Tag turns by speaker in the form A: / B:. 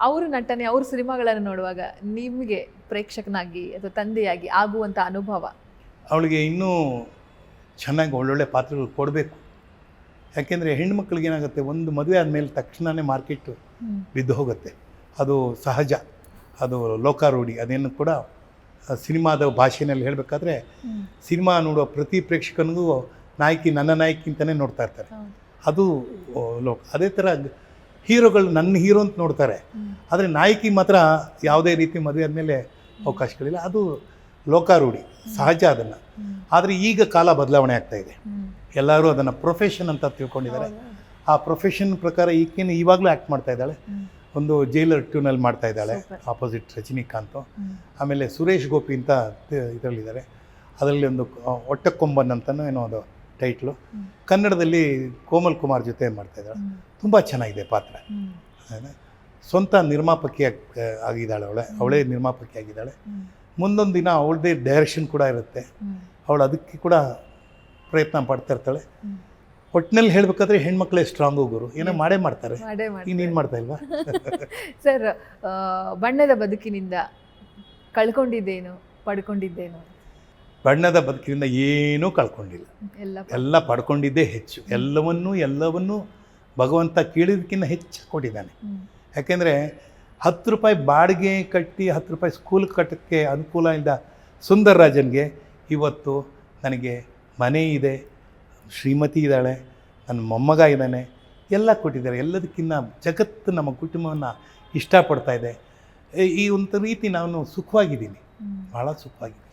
A: ಅವ್ರ ನಟನೆ ಅವ್ರ ಸಿನಿಮಾಗಳನ್ನು ನೋಡುವಾಗ ನಿಮಗೆ ಪ್ರೇಕ್ಷಕನಾಗಿ ಅಥವಾ ತಂದೆಯಾಗಿ ಆಗುವಂಥ ಅನುಭವ?
B: ಅವಳಿಗೆ ಇನ್ನೂ ಚೆನ್ನಾಗಿ ಒಳ್ಳೊಳ್ಳೆ ಪಾತ್ರಗಳು ಕೊಡಬೇಕು. ಯಾಕೆಂದರೆ ಹೆಣ್ಮಕ್ಳಿಗೆ ಏನಾಗುತ್ತೆ, ಒಂದು ಮದುವೆ ಆದಮೇಲೆ ತಕ್ಷಣವೇ ಮಾರ್ಕೆಟು ಬಿದ್ದು ಹೋಗುತ್ತೆ. ಅದು ಸಹಜ, ಅದು ಲೋಕಾರೂಢಿ. ಅದೇನು ಕೂಡ ಸಿನಿಮಾದ ಭಾಷೆಯಲ್ಲಿ ಹೇಳಬೇಕಾದ್ರೆ ಸಿನಿಮಾ ನೋಡುವ ಪ್ರತಿ ಪ್ರೇಕ್ಷಕನಿಗೂ ನಾಯಕಿ ನನ್ನ ನಾಯಕಿ ಅಂತಲೇ ನೋಡ್ತಾ ಇರ್ತಾರೆ. ಅದು ಅದೇ ಥರ ಹೀರೋಗಳು ನನ್ನ ಹೀರೋ ಅಂತ ನೋಡ್ತಾರೆ. ಆದರೆ ನಾಯಕಿ ಮಾತ್ರ ಯಾವುದೇ ರೀತಿ ಮದುವೆ ಆದಮೇಲೆ ಅವಕಾಶಗಳಿಲ್ಲ. ಅದು ಲೋಕಾರೂಢಿ, ಸಹಜ ಅದನ್ನು. ಆದರೆ ಈಗ ಕಾಲ ಬದಲಾವಣೆ ಆಗ್ತಾಯಿದೆ. ಎಲ್ಲರೂ ಅದನ್ನು ಪ್ರೊಫೆಷನ್ ಅಂತ ತಿಳ್ಕೊಂಡಿದ್ದಾರೆ. ಆ ಪ್ರೊಫೆಷನ್ ಪ್ರಕಾರ ಈಗೇನು ಇವಾಗಲೂ ಆ್ಯಕ್ಟ್ ಮಾಡ್ತಾ ಇದ್ದಾಳೆ. ಒಂದು ಜೈಲರ್ ಟ್ಯೂನಲ್ಲಿ ಮಾಡ್ತಾ ಇದ್ದಾಳೆ ಆಪೋಸಿಟ್ ರಜನಿಕಾಂತ್. ಆಮೇಲೆ ಸುರೇಶ್ ಗೋಪಿ ಅಂತ ಇದರಲ್ಲಿದ್ದಾರೆ. ಅದರಲ್ಲಿ ಒಂದು ಒಟ್ಟಕ್ಕೊಂಬನ್ ಅಂತಲೂ ಏನೋ ಒಂದು ಟೈಟ್ಲು. ಕನ್ನಡದಲ್ಲಿ ಕೋಮಲ್ ಕುಮಾರ್ ಜೊತೆ ಮಾಡ್ತಾಯಿದ್ದಾಳೆ. ತುಂಬ ಚೆನ್ನಾಗಿದೆ ಪಾತ್ರ. ಸ್ವಂತ ನಿರ್ಮಾಪಕಿ ಆಗಿದ್ದಾಳೆ. ಅವಳೇ ನಿರ್ಮಾಪಕಿ ಆಗಿದ್ದಾಳೆ. ಮುಂದೊಂದು ದಿನ ಅವಳದೇ ಡೈರೆಕ್ಷನ್ ಕೂಡ ಇರುತ್ತೆ. ಅವಳು ಅದಕ್ಕೆ ಕೂಡ ಪ್ರಯತ್ನ ಪಡ್ತಾ ಇರ್ತಾಳೆ. ಒಟ್ಟಿನಲ್ಲಿ ಹೇಳಬೇಕಾದ್ರೆ ಹೆಣ್ಮಕ್ಳೇ ಸ್ಟ್ರಾಂಗು ಗುರು, ಏನೋ ಮಾಡೇ ಮಾಡ್ತಾರೆ. ಇನ್ನೇನು ಮಾಡ್ತಾ ಇಲ್ವಾ?
A: ಸರ್, ಬಣ್ಣದ ಬದುಕಿನಿಂದ ಕಳ್ಕೊಂಡಿದ್ದೇನು, ಪಡ್ಕೊಂಡಿದ್ದೇನು?
B: ಬಣ್ಣದ ಬದುಕಿನಿಂದ ಏನೂ ಕಳ್ಕೊಂಡಿಲ್ಲ, ಎಲ್ಲ ಪಡ್ಕೊಂಡಿದ್ದೇ ಹೆಚ್ಚು. ಎಲ್ಲವನ್ನೂ ಭಗವಂತ ಕೇಳಿದಕ್ಕಿಂತ ಹೆಚ್ಚು ಕೊಟ್ಟಿದ್ದಾನೆ. ಯಾಕೆಂದರೆ 10 ರೂಪಾಯಿ ಬಾಡಿಗೆ ಕಟ್ಟಿ 10 ರೂಪಾಯಿ ಸ್ಕೂಲ್ ಕಟ್ಟೋಕ್ಕೆ ಅನುಕೂಲ ಇದ್ದ ಸುಂದರ್ ರಾಜನ್ಗೆ ಇವತ್ತು ನನಗೆ ಮನೆ ಇದೆ, ಶ್ರೀಮತಿ ಇದ್ದಾಳೆ, ನನ್ನ ಮೊಮ್ಮಗ ಇದ್ದಾನೆ, ಎಲ್ಲ ಕೊಟ್ಟಿದ್ದಾರೆ. ಎಲ್ಲದಕ್ಕಿಂತ ಜಗತ್ತು ನಮ್ಮ ಕುಟುಂಬವನ್ನು ಇಷ್ಟಪಡ್ತಾ ಇದೆ. ಈ ಒಂದು ರೀತಿ ನಾನು ಸುಖವಾಗಿದ್ದೀನಿ, ಭಾಳ ಸುಖವಾಗಿದ್ದೀನಿ.